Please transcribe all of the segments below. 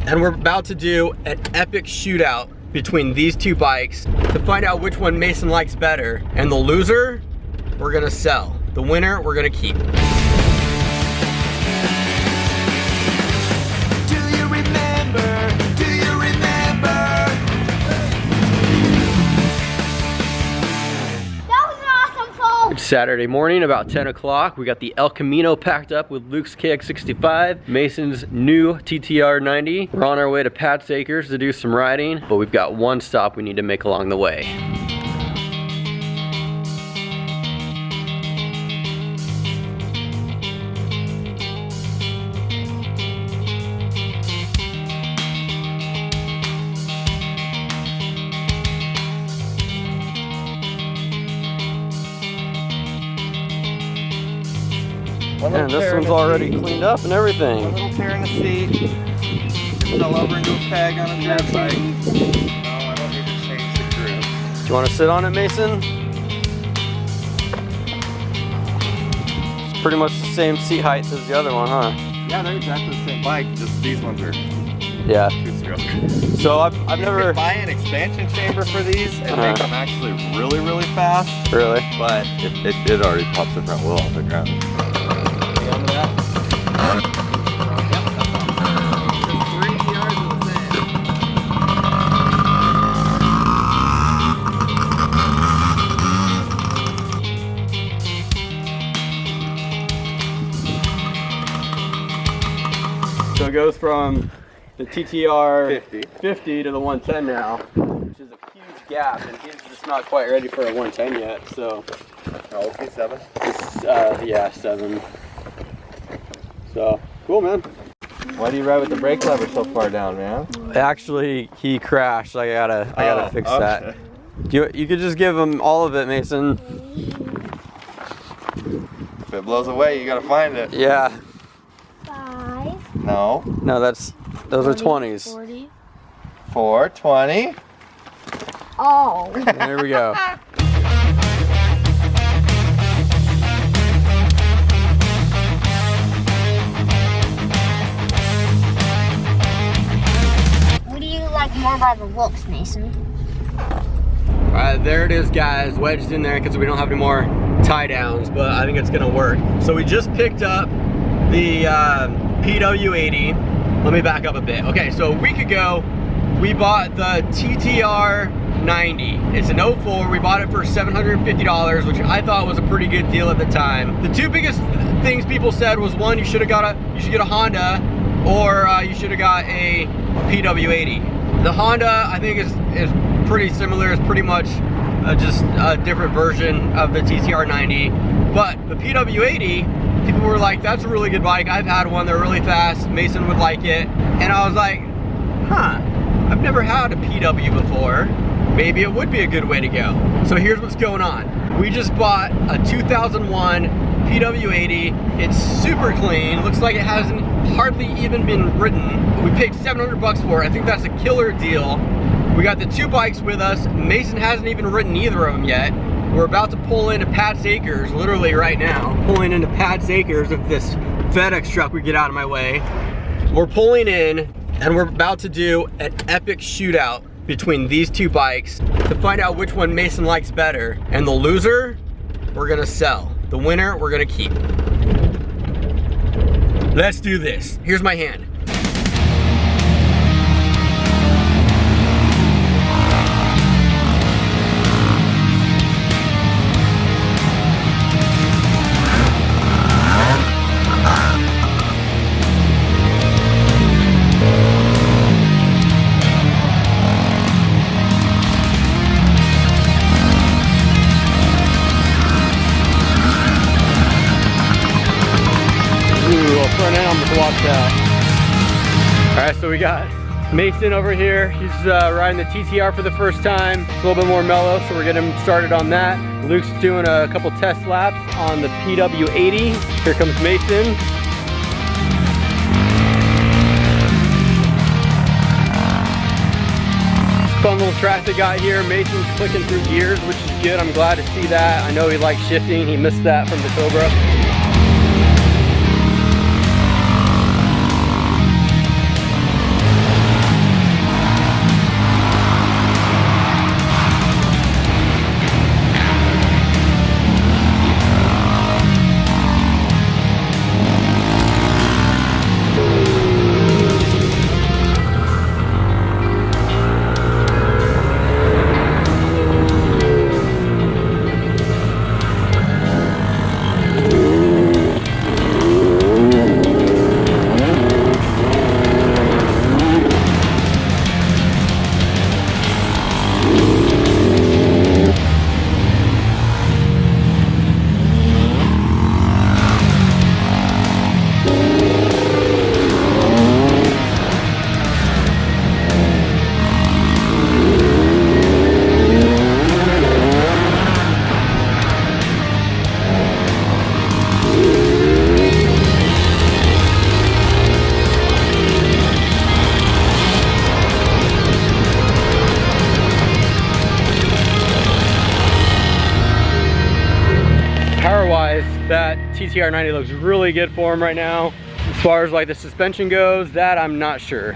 and we're about to do an epic shootout between these two bikes to find out which one Mason likes better. And the loser, we're gonna sell. The winner, we're gonna keep. It's Saturday morning, about 10 o'clock. We got the El Camino packed up with Luke's KX65, Mason's new TTR90. We're on our way to Pat's Acres to do some riding, but we've got one stop we need to make along the way. And this one's already cleaned up and everything. A little tear in the seat. Fell over into a peg on a dirt bike. No, I don't need to change the grip. Do you want to sit on it, Mason? It's pretty much the same seat height as the other one, huh? Yeah, they're exactly the same bike, just these ones are yeah. two-stroke. So I've never... You can buy an expansion chamber for these and make them actually really, really fast. Really? But it already pops the front wheel off the ground. So it goes from the TTR 50 to the 110 now, which is a huge gap, and he's just not quite ready for a 110 yet. So, Okay, 7. it's, yeah, 7. So cool, man. Why do you ride with the brake lever so far down, man? Actually, he crashed. I gotta fix that. You could just give him all of it, Mason. If it blows away, you gotta find it. Yeah. 5. No. No, those 40, are 20s. 40. 420. Oh. There we go. What do you like more by the looks, Mason? Alright, there it is, guys, wedged in there because we don't have any more tie downs, but I think it's gonna work. So we just picked up the PW80. Let me back up a bit. Okay, so a week ago, we bought the TTR90. It's an 04, we bought it for $750, which I thought was a pretty good deal at the time. The two biggest things people said was, one, you should get a Honda, or you should have got a PW80. The Honda, I think, is pretty similar. It's pretty much just a different version of the TTR90. But the PW80, people were like, that's a really good bike. I've had one, they're really fast. Mason would like it. And I was like, huh, I've never had a PW before. Maybe it would be a good way to go. So here's what's going on. We just bought a 2001 PW80. It's super clean. Looks like it hasn't hardly even been ridden. We paid $700 for it. I think that's a killer deal. We got the two bikes with us. Mason hasn't even ridden either of them yet. We're about to pull into Pat's Acres, literally right now. Pulling into Pat's Acres if this FedEx truck would get out of my way. We're pulling in, and we're about to do an epic shootout between these two bikes to find out which one Mason likes better. And the loser, we're gonna sell. The winner, we're gonna keep. Let's do this. Here's my hand. Front end almost walked out. All right, so we got Mason over here. He's riding the TTR for the first time. It's a little bit more mellow, so we're getting him started on that. Luke's doing a couple test laps on the PW80. Here comes Mason. Fun little track they got here. Mason's clicking through gears, which is good. I'm glad to see that. I know he likes shifting. He missed that from the Cobra. TTR90 looks really good for him right now. As far as like the suspension goes, that I'm not sure.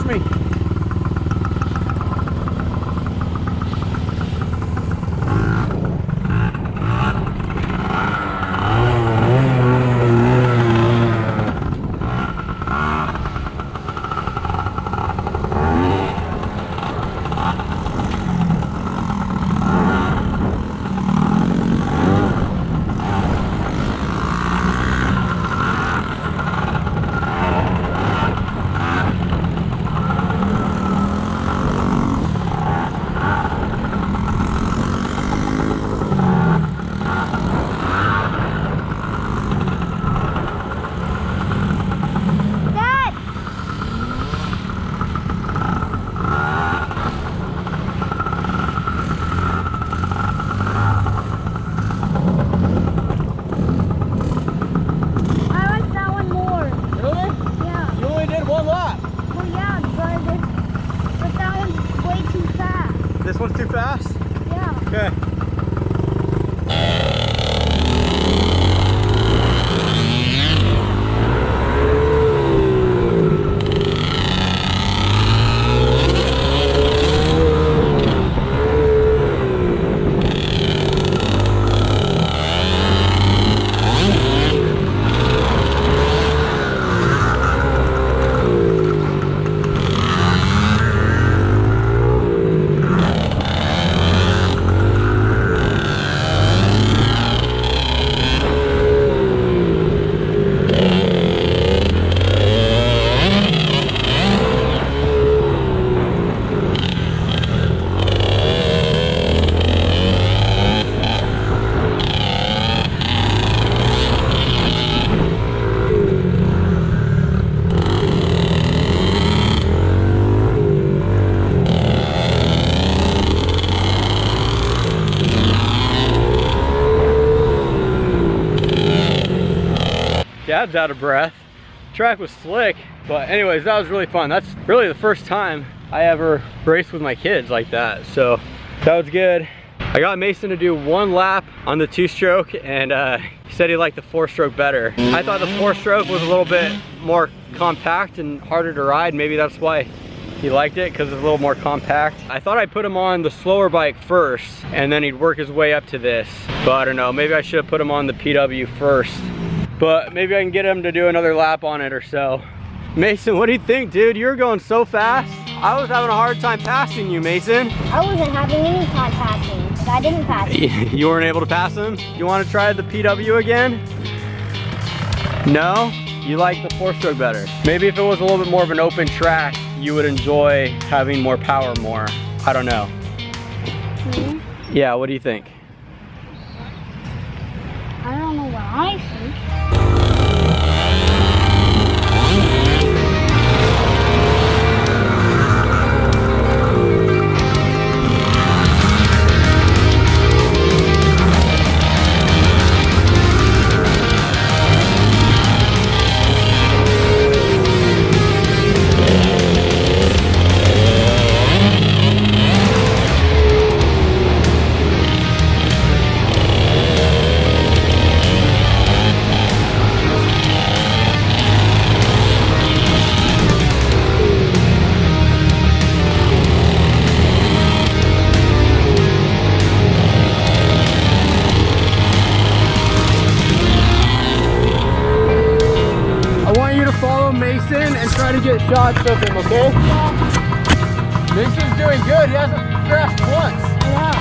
me. This one's too fast? Yeah. Okay. Dad's out of breath. Track was slick, but anyways, that was really fun. That's really the first time I ever raced with my kids like that, so that was good. I got Mason to do one lap on the 2-stroke, and he said he liked the 4-stroke better. I thought the 4-stroke was a little bit more compact and harder to ride. Maybe that's why he liked it, because it's a little more compact. I thought I'd put him on the slower bike first, and then he'd work his way up to this. But I don't know, maybe I should have put him on the PW first. But maybe I can get him to do another lap on it or so. Mason, what do you think, dude? You're going so fast. I was having a hard time passing you, Mason. I wasn't having any time passing, because I didn't pass him. You weren't able to pass him? You want to try the PW again? No? You like the 4-stroke better? Maybe if it was a little bit more of an open track, you would enjoy having more power more. I don't know. Hmm? Yeah, what do you think? I don't know what I think. Mason and try to get shots of him, okay? Yeah. Mason's doing good. He hasn't crashed once. Yeah.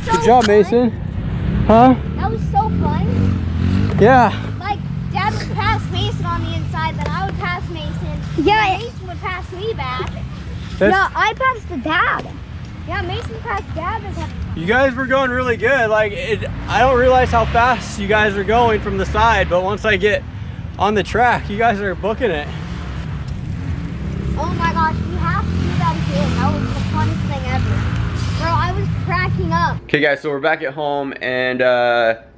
Good job, Mason. Huh? That was so fun. Yeah. Like, Dad would pass Mason on the inside, then I would pass Mason, Yeah, Mason would pass me back. Yeah, I passed the dad. Yeah, Mason passed dad. You guys were going really good. Like, I don't realize how fast you guys are going from the side, but once I get on the track, you guys are booking it. Oh my gosh, we have to do that again. That was the funnest thing ever. Bro, I was cracking up. Okay guys, so we're back at home, and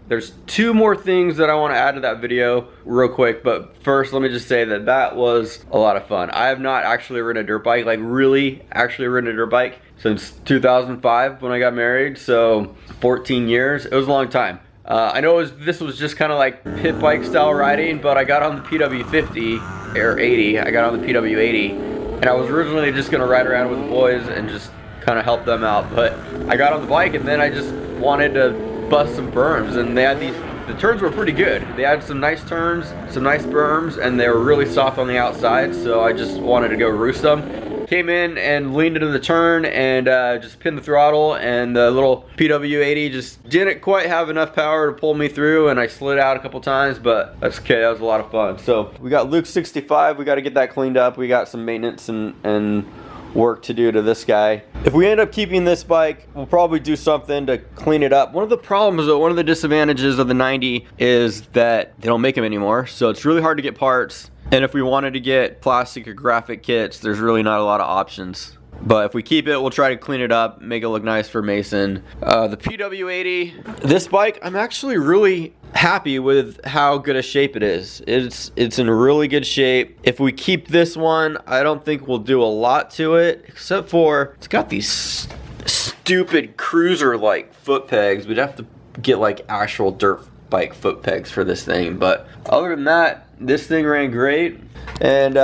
there's 2 more things that I want to add to that video real quick, but first let me just say that that was a lot of fun. I have not actually ridden a dirt bike, like really actually ridden a dirt bike since 2005 when I got married, so 14 years. It was a long time. I know this was just kind of like pit bike style riding, but I got on the PW50 or 80. I got on the PW80, and I was originally just gonna ride around with the boys and just kind of help them out. But I got on the bike, and then I just wanted to bust some berms, and they had the turns were pretty good. They had some nice turns, some nice berms, and they were really soft on the outside. So I just wanted to go roost them. Came in and leaned into the turn and just pinned the throttle, and the little PW80 just didn't quite have enough power to pull me through, and I slid out a couple times, but that's okay. That was a lot of fun. So we got Luke 65. We got to get that cleaned up. We got some maintenance and work to do to this guy. If we end up keeping this bike, we'll probably do something to clean it up. One of the problems, one of the disadvantages of the 90 is that they don't make them anymore, so it's really hard to get parts. And if we wanted to get plastic or graphic kits, there's really not a lot of options. But if we keep it, we'll try to clean it up, make it look nice for Mason. The PW80, this bike, I'm actually really happy with how good a shape it is. It's in really good shape. If we keep this one, I don't think we'll do a lot to it, except for it's got these stupid cruiser-like foot pegs. We'd have to get like actual dirt bike foot pegs for this thing. But other than that, this thing ran great. And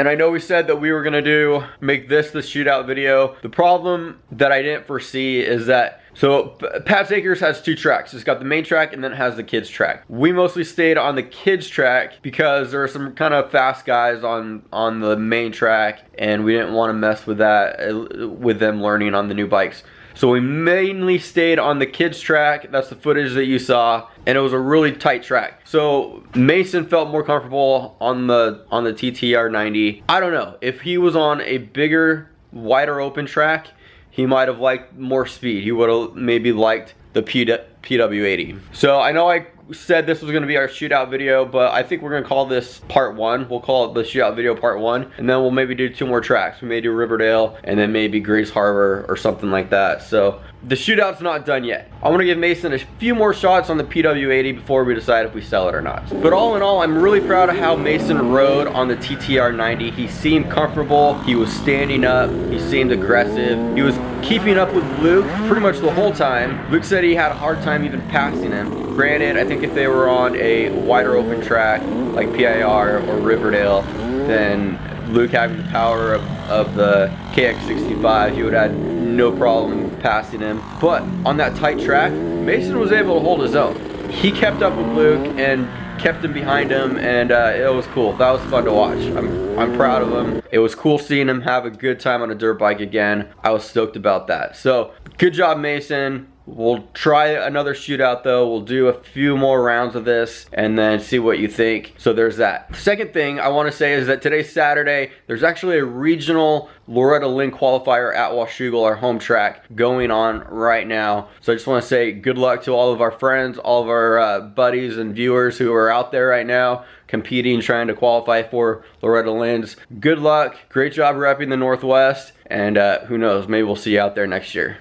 I know we said that we were gonna make this the shootout video. The problem that I didn't foresee is that, so Pat's Acres has 2 tracks. It's got the main track and then it has the kids track. We mostly stayed on the kids track because there are some kind of fast guys on the main track, and we didn't want to mess with that, with them learning on the new bikes. So we mainly stayed on the kids track. That's the footage that you saw, and it was a really tight track. So Mason felt more comfortable on the TTR90. I don't know, if he was on a bigger, wider open track, he might have liked more speed. He would have maybe liked the PW80. So I know I said this was going to be our shootout video, but I think we're going to call this part 1. We'll call it the shootout video part 1, and then we'll maybe do 2 more tracks. We may do Riverdale and then maybe Grace Harbor or something like that. So the shootout's not done yet. I want to give Mason a few more shots on the PW80 before we decide if we sell it or not. But all in all, I'm really proud of how Mason rode on the TTR90. He seemed comfortable. He was standing up. He seemed aggressive. He was keeping up with Luke pretty much the whole time. Luke said he had a hard time even passing him. Granted, I think if they were on a wider open track like PIR or Riverdale, then Luke having the power of the KX65, he would have had no problem passing him. But on that tight track, Mason was able to hold his own. He kept up with Luke and kept him behind him, and it was cool. That was fun to watch. I'm proud of him. It was cool seeing him have a good time on a dirt bike again. I was stoked about that. So good job, Mason. We'll try another shootout though. We'll do a few more rounds of this and then see what you think. So there's that. Second thing I want to say is that today's Saturday. There's actually a regional Loretta Lynn qualifier at Washougal, our home track, going on right now. So I just want to say good luck to all of our friends, all of our buddies and viewers who are out there right now competing, trying to qualify for Loretta Lynn's. Good luck. Great job repping the Northwest. And who knows, maybe we'll see you out there next year.